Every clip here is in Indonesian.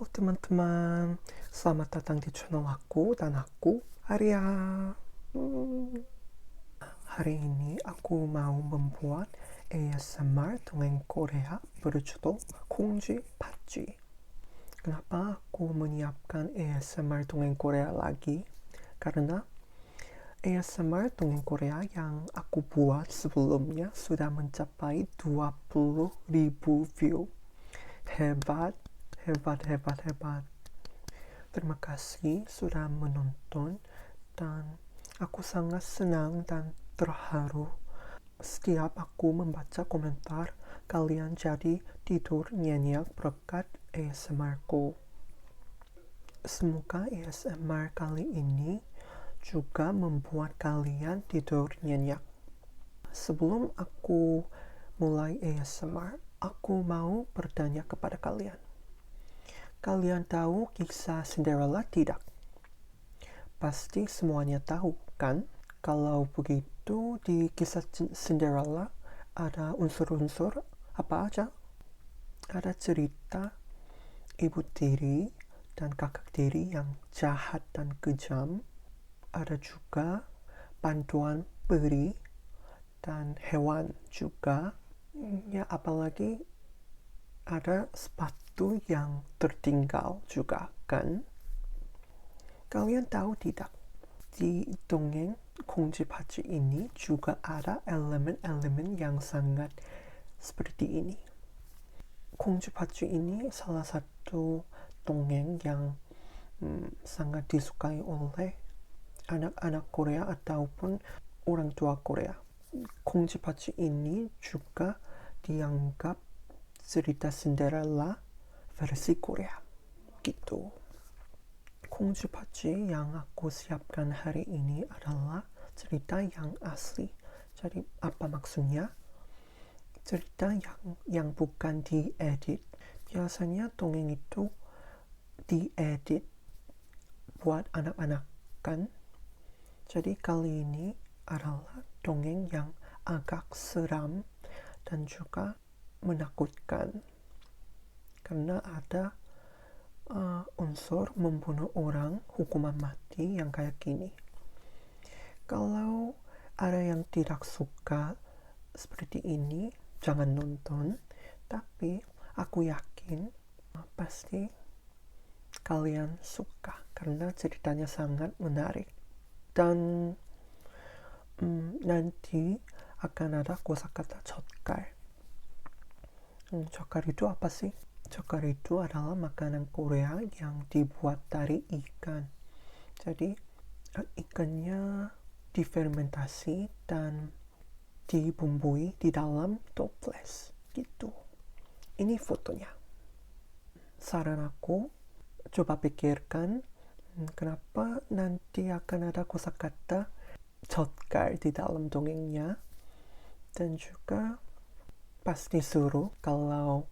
Halo teman-teman, selamat datang di channel aku dan aku Arya. Hari ini aku mau membuat ASMR dongeng Korea berjudul Kongji Patji. Kenapa aku menyiapkan ASMR dongeng Korea lagi? Karena ASMR dongeng Korea yang aku buat sebelumnya sudah mencapai 20.000 view. Hebat, hebat, hebat, hebat. Terima kasih sudah menonton dan aku sangat senang dan terharu setiap aku membaca komentar kalian jadi tidur nyenyak berkat ASMR-ku. Semoga ASMR kali ini juga membuat kalian tidur nyenyak. Sebelum aku mulai ASMR, aku mau bertanya kepada kalian. Kalian tahu kisah Cinderella tidak? Pasti semuanya tahu, kan? Kalau begitu, di kisah Cinderella ada unsur-unsur apa aja? Ada cerita ibu tiri dan kakak tiri yang jahat dan kejam. Ada juga bantuan peri dan hewan juga. Ya, apalagi ada sepatu yang tertinggal juga, kan? Kalian tahu tidak? Di dongeng Kongji Patji ini juga ada elemen-elemen yang sangat seperti ini. Kongji Patji ini salah satu dongeng yang sangat disukai oleh anak-anak Korea ataupun orang tua Korea. Kongji Patji ini juga dianggap cerita Cinderella versi Korea gitu. Kongji Patji yang aku siapkan hari ini adalah cerita yang asli. Jadi apa maksudnya? Cerita yang bukan diedit. Biasanya dongeng itu diedit buat anak-anak, kan? Jadi kali ini adalah dongeng yang agak seram dan juga menakutkan. Karena ada unsur membunuh orang hukuman mati yang kayak gini. Kalau ada yang tidak suka seperti ini, jangan nonton. Tapi aku yakin pasti kalian suka karena ceritanya sangat menarik. Dan nanti akan ada kosakata chotkar. Chotkar itu apa sih? Chotkar itu adalah makanan Korea yang dibuat dari ikan. Jadi ikannya difermentasi dan dibumbui di dalam toples gitu. Ini fotonya. Saran aku, coba pikirkan kenapa nanti akan ada kosakata chotkar di dalam dongengnya. Dan juga pasti suruh kalau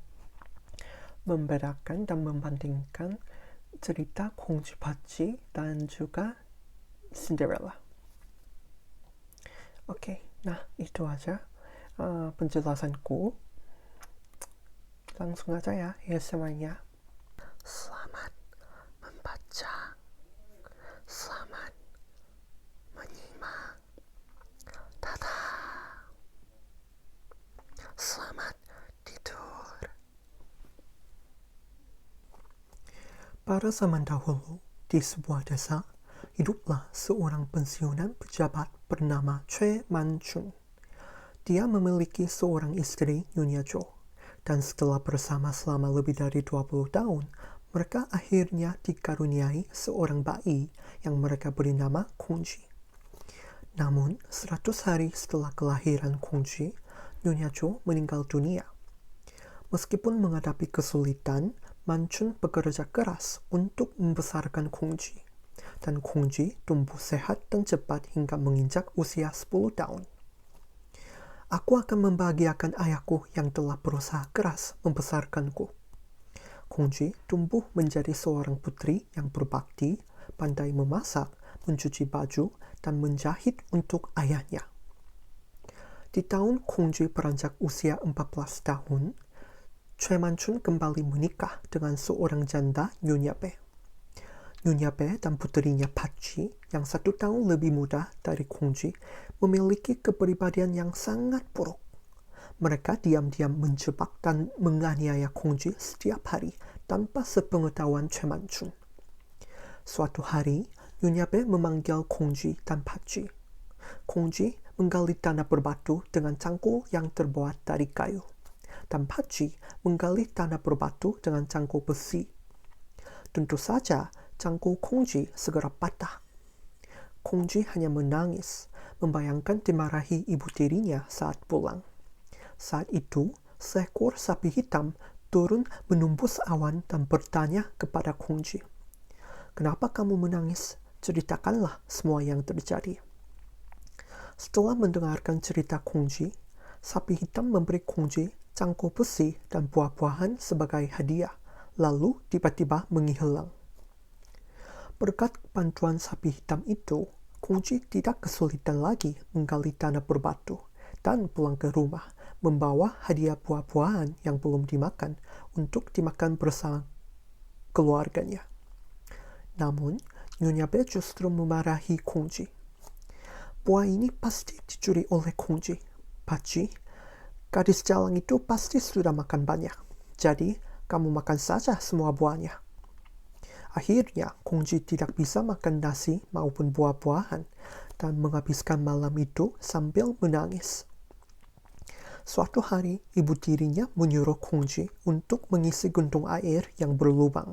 membedakan dan membandingkan cerita Kongji Patji dan juga Cinderella. Oke, nah itu aja penjelasanku. Langsung aja ya ASMR-nya. Selamat membaca, selamat menyimak. Dadah. Selamat tidur. Pada zaman dahulu, di sebuah desa, hiduplah seorang pensiunan pejabat bernama Choi Man-chun. Dia memiliki seorang istri, Nyonya Jo, dan setelah bersama selama lebih dari 20 tahun, mereka akhirnya dikaruniai seorang bayi yang mereka beri nama Kongji. Namun, 100 hari setelah kelahiran Kongji, Nyonya Jo meninggal dunia. Meskipun menghadapi kesulitan, Man-chun bekerja keras untuk membesarkan Kongji. Dan Kongji tumbuh sehat dan cepat hingga menginjak usia 10 tahun. Aku akan membahagiakan ayahku yang telah berusaha keras membesarkanku. Kongji tumbuh menjadi seorang putri yang berbakti, pandai memasak, mencuci baju, dan menjahit untuk ayahnya. Di tahun Kongji beranjak usia 14 tahun, Choi Man-chun kembali menikah dengan seorang janda, Nyonya Bae. Nyonya Bae dan puterinya Pachi, yang 1 tahun lebih muda dari Kong Ji, memiliki kepribadian yang sangat buruk. Mereka diam-diam menjebak dan menganiaya Kong Ji setiap hari tanpa sepengetahuan Choi Man-chun. Suatu hari, Nyonya Bae memanggil Kong Ji dan Pachi. Kong Ji menggali tanah berbatu dengan cangkul yang terbuat dari kayu, dan Pachi menggali tanah berbatu dengan cangkul besi. Tentu saja, cangkul Kong Ji segera patah. Kong Ji hanya menangis, membayangkan dimarahi ibu tirinya saat pulang. Saat itu, seekor sapi hitam turun menembus awan dan bertanya kepada Kong Ji, "Kenapa kamu menangis? Ceritakanlah semua yang terjadi." Setelah mendengarkan cerita Kong Ji, sapi hitam memberi Kong Ji cangkul besi dan buah-buahan sebagai hadiah, lalu tiba-tiba menghilang. Berkat bantuan sapi hitam itu, Kong Ji tidak kesulitan lagi menggali tanah berbatu dan pulang ke rumah, membawa hadiah buah-buahan yang belum dimakan untuk dimakan bersama keluarganya. Namun, Nyonya Bae justru memarahi Kong Ji. "Buah ini pasti dicuri oleh Kong Ji. Pachi, gadis jalang itu pasti sudah makan banyak, jadi kamu makan saja semua buahnya." Akhirnya, Kong Ji tidak bisa makan nasi maupun buah-buahan dan menghabiskan malam itu sambil menangis. Suatu hari, ibu tirinya menyuruh Kong Ji untuk mengisi gentung air yang berlubang.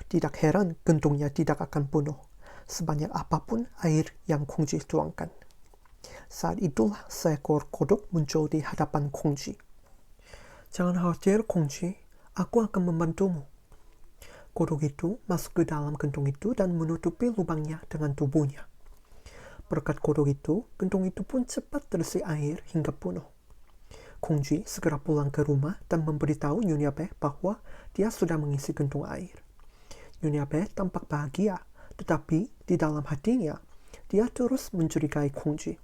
Tidak heran gentungnya tidak akan penuh, sebanyak apapun air yang Kong Ji tuangkan. Saat itulah seekor kodok muncul di hadapan Kong Ji. "Jangan khawatir, Kong Ji, aku akan membantumu." Kodok itu masuk ke dalam gentung itu dan menutupi lubangnya dengan tubuhnya. Berkat kodok itu, gentung itu pun cepat terisi air hingga penuh. Kong Ji segera pulang ke rumah dan memberitahu Nyonya Bae bahwa dia sudah mengisi gentung air. Nyonya Bae tampak bahagia, tetapi di dalam hatinya, dia terus mencurigai Kong Ji.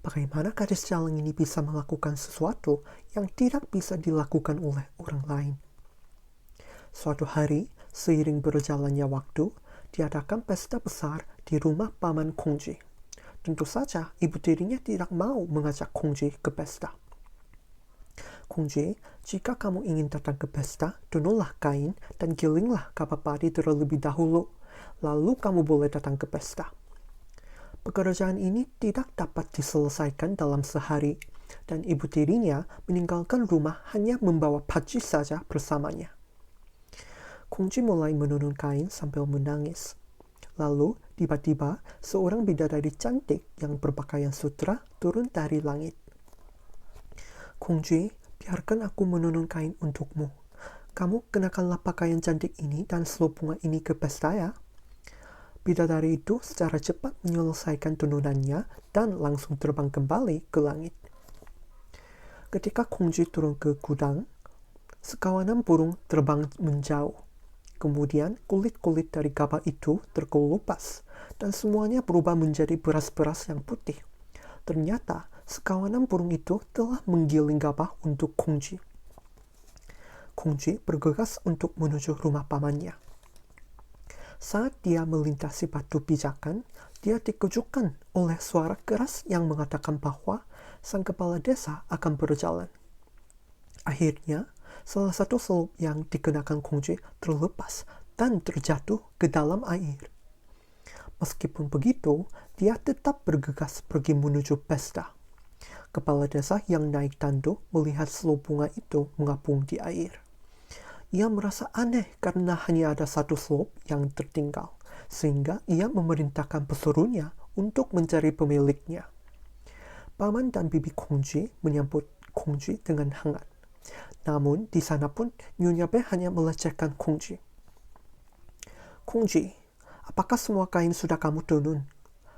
Bagaimana gadis jalang ini bisa melakukan sesuatu yang tidak bisa dilakukan oleh orang lain? Suatu hari, seiring berjalannya waktu, diadakan pesta besar di rumah paman Kong Ji. Tentu saja, ibu tirinya tidak mau mengajak Kong Ji ke pesta. "Kong Ji, jika kamu ingin datang ke pesta, tenunlah kain dan gilinglah kapak padi terlebih dahulu, lalu kamu boleh datang ke pesta." Pekerjaan ini tidak dapat diselesaikan dalam sehari, dan ibu tirinya meninggalkan rumah hanya membawa Pachi saja bersamanya. Kong Ji mulai menenun kain sambil menangis. Lalu, tiba-tiba, seorang bidadari cantik yang berpakaian sutra turun dari langit. "Kong Ji, biarkan aku menenun kain untukmu. Kamu kenakanlah pakaian cantik ini dan selop bunga ini ke pesta ya." Bidadari itu secara cepat menyelesaikan tenunannya dan langsung terbang kembali ke langit. Ketika Kong Ji turun ke gudang, sekawanan burung terbang menjauh. Kemudian kulit-kulit dari gabah itu terkelupas dan semuanya berubah menjadi beras-beras yang putih. Ternyata sekawanan burung itu telah menggiling gabah untuk Kong Ji. Kong Ji bergegas untuk menuju rumah pamannya. Saat dia melintasi batu pijakan, dia dikejutkan oleh suara keras yang mengatakan bahwa sang kepala desa akan berjalan. Akhirnya, salah satu selop yang dikenakan Kong Ji terlepas dan terjatuh ke dalam air. Meskipun begitu, dia tetap bergegas pergi menuju pesta. Kepala desa yang naik tanduk melihat selop bunga itu mengapung di air. Ia merasa aneh karena hanya ada satu selop yang tertinggal, sehingga ia memerintahkan pesuruhnya untuk mencari pemiliknya. Paman dan bibi Kong Ji menyambut Kong Ji dengan hangat. Namun, di sana pun Nyonya Bae hanya melecehkan Kong Ji. "Kong Ji, apakah semua kain sudah kamu tenun?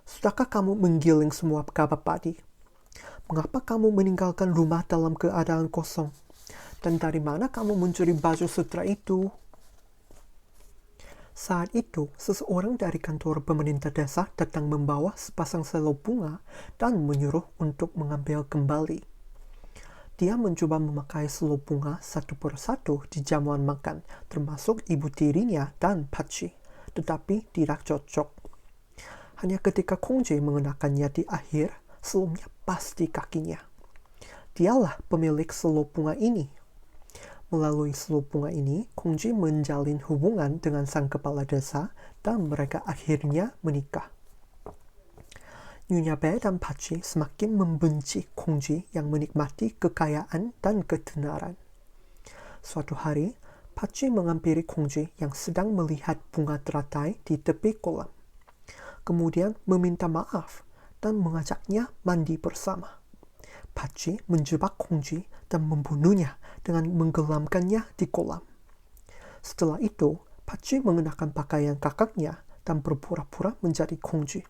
Sudahkah kamu menggiling semua gabah padi? Mengapa kamu meninggalkan rumah dalam keadaan kosong? Dan dari mana kamu mencuri baju sutra itu?" Saat itu, seseorang dari kantor pemerintah desa datang membawa sepasang selop bunga dan menyuruh untuk mengambil kembali. Dia mencoba memakai selop bunga satu persatu di jamuan makan, termasuk ibu tirinya dan Pachi, tetapi tidak cocok. Hanya ketika Kongji mengenakannya di akhir, selopnya pas di kakinya. Dialah pemilik selop bunga ini. Melalui selop bunga ini, Kongji menjalin hubungan dengan sang kepala desa dan mereka akhirnya menikah. Nyonya Bae dan Pachi semakin membenci Kongji yang menikmati kekayaan dan ketenaran. Suatu hari, Pachi menghampiri Kongji yang sedang melihat bunga teratai di tepi kolam. Kemudian meminta maaf dan mengajaknya mandi bersama. Pachi menjebak Kongji dan membunuhnya dengan menggelamkannya di kolam. Setelah itu, Pachi mengenakan pakaian kakaknya dan berpura-pura menjadi Kongji.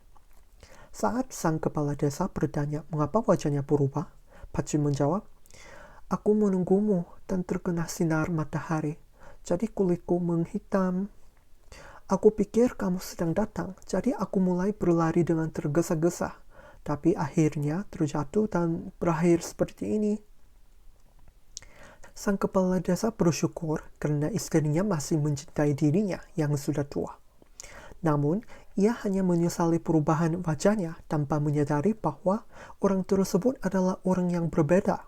Saat sang kepala desa bertanya mengapa wajahnya berubah, Pachi menjawab, "Aku menunggumu dan terkena sinar matahari, jadi kulitku menghitam. Aku pikir kamu sedang datang, jadi aku mulai berlari dengan tergesa-gesa, tapi akhirnya terjatuh dan berakhir seperti ini." Sang kepala desa bersyukur karena istrinya masih mencintai dirinya yang sudah tua. Namun, ia hanya menyesali perubahan wajahnya tanpa menyadari bahwa orang tersebut adalah orang yang berbeda.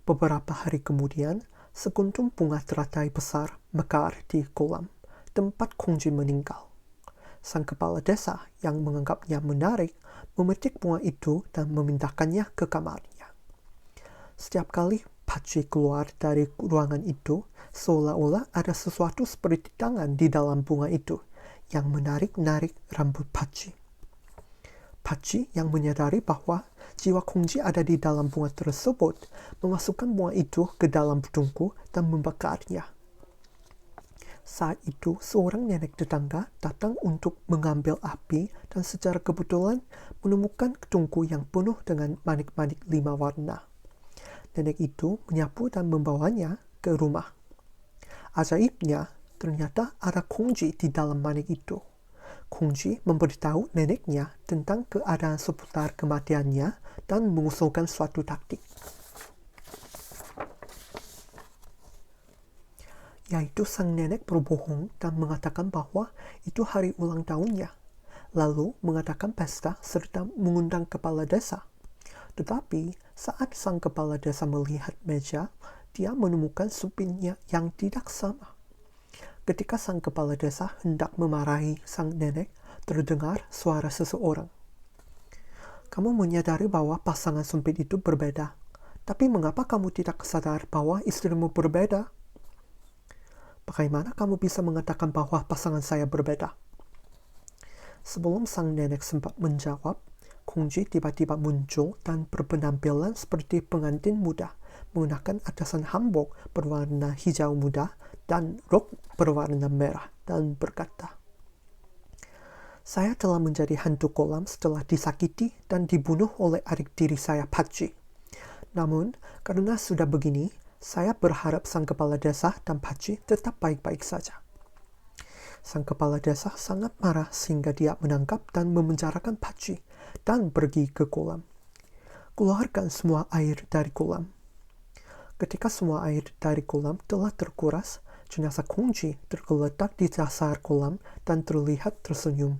Beberapa hari kemudian, sekuntum bunga teratai besar mekar di kolam, tempat Kongji meninggal. Sang kepala desa yang menganggapnya menarik, memetik bunga itu dan memindahkannya ke kamarnya. Setiap kali Pachi keluar dari ruangan itu, seolah-olah ada sesuatu seperti tangan di dalam bunga itu, yang menarik-narik rambut Pachi. Pachi yang menyadari bahwa jiwa Kongji ada di dalam bunga tersebut, memasukkan bunga itu ke dalam tungku dan membakarnya. Saat itu, seorang nenek tetangga datang untuk mengambil api dan secara kebetulan menemukan tungku yang penuh dengan manik-manik 5 warna. Nenek itu menyapu dan membawanya ke rumah. Ajaibnya, ternyata ada Kongji di dalam manik itu. Kongji memberitahu neneknya tentang keadaan seputar kematiannya dan mengusulkan suatu taktik, yaitu sang nenek berbohong dan mengatakan bahwa itu hari ulang tahunnya, lalu mengadakan pesta serta mengundang kepala desa. Tetapi saat sang kepala desa melihat meja, dia menemukan supinnya yang tidak sama. Ketika sang kepala desa hendak memarahi sang nenek, terdengar suara seseorang. "Kamu menyadari bahwa pasangan sumpit itu berbeda, tapi mengapa kamu tidak sadar bahwa istrimu berbeda?" "Bagaimana kamu bisa mengatakan bahwa pasangan saya berbeda?" Sebelum sang nenek sempat menjawab, Kongji tiba-tiba muncul dan berpenampilan seperti pengantin muda, menggunakan atasan hanbok berwarna hijau muda dan rok berwarna merah, dan berkata, "Saya telah menjadi hantu kolam setelah disakiti dan dibunuh oleh adik tiri saya, Pachi. Namun, karena sudah begini, saya berharap sang kepala desa dan Pachi tetap baik-baik saja." Sang kepala desa sangat marah sehingga dia menangkap dan memenjarakan Pachi dan pergi ke kolam. "Keluarkan semua air dari kolam." Ketika semua air dari kolam telah terkuras, jenazah Kongji tergeletak di dasar kolam dan terlihat tersenyum.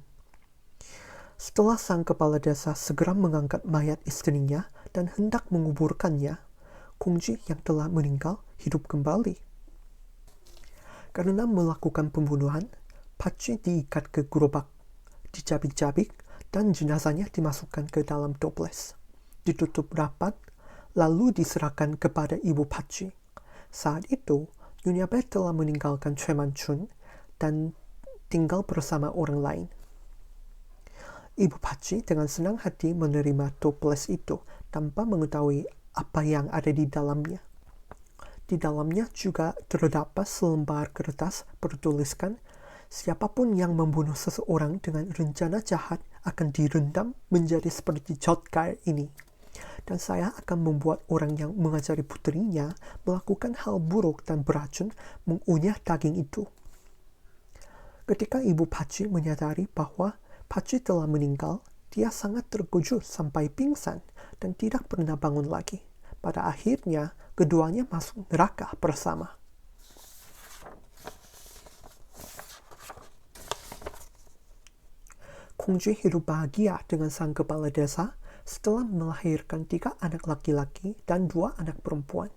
Setelah sang kepala desa segera mengangkat mayat istrinya dan hendak menguburkannya, Kongji yang telah meninggal hidup kembali. Karena melakukan pembunuhan, Pachi diikat ke gerobak, dicabik-cabik, dan jenazahnya dimasukkan ke dalam toples, ditutup rapat, lalu diserahkan kepada ibu Pachi. Saat itu, Nyonya Bae telah meninggalkan Choi Man-chun dan tinggal bersama orang lain. Ibu Pachi dengan senang hati menerima toples itu tanpa mengetahui apa yang ada di dalamnya. Di dalamnya juga terdapat selembar kertas bertuliskan, "Siapapun yang membunuh seseorang dengan rencana jahat akan direndam menjadi seperti Jotgar ini. Dan saya akan membuat orang yang mengajari putrinya melakukan hal buruk dan beracun mengunyah daging itu." Ketika ibu Pachi menyadari bahwa Pachi telah meninggal, dia sangat terkejut sampai pingsan dan tidak pernah bangun lagi. Pada akhirnya, keduanya masuk neraka bersama. Kongji hidup bahagia dengan sang kepala desa setelah melahirkan 3 anak laki-laki dan 2 anak perempuan.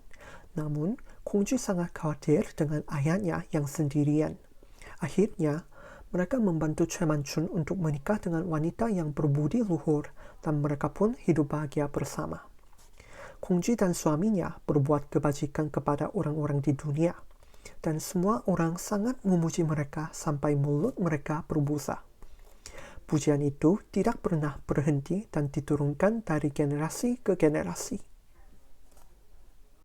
Namun, Kongji sangat khawatir dengan ayahnya yang sendirian. Akhirnya, mereka membantu Choi Man-chun untuk menikah dengan wanita yang berbudi luhur dan mereka pun hidup bahagia bersama. Kongji dan suaminya berbuat kebajikan kepada orang-orang di dunia, dan semua orang sangat memuji mereka sampai mulut mereka berbusa. Pujian itu tidak pernah berhenti dan diturunkan dari generasi ke generasi.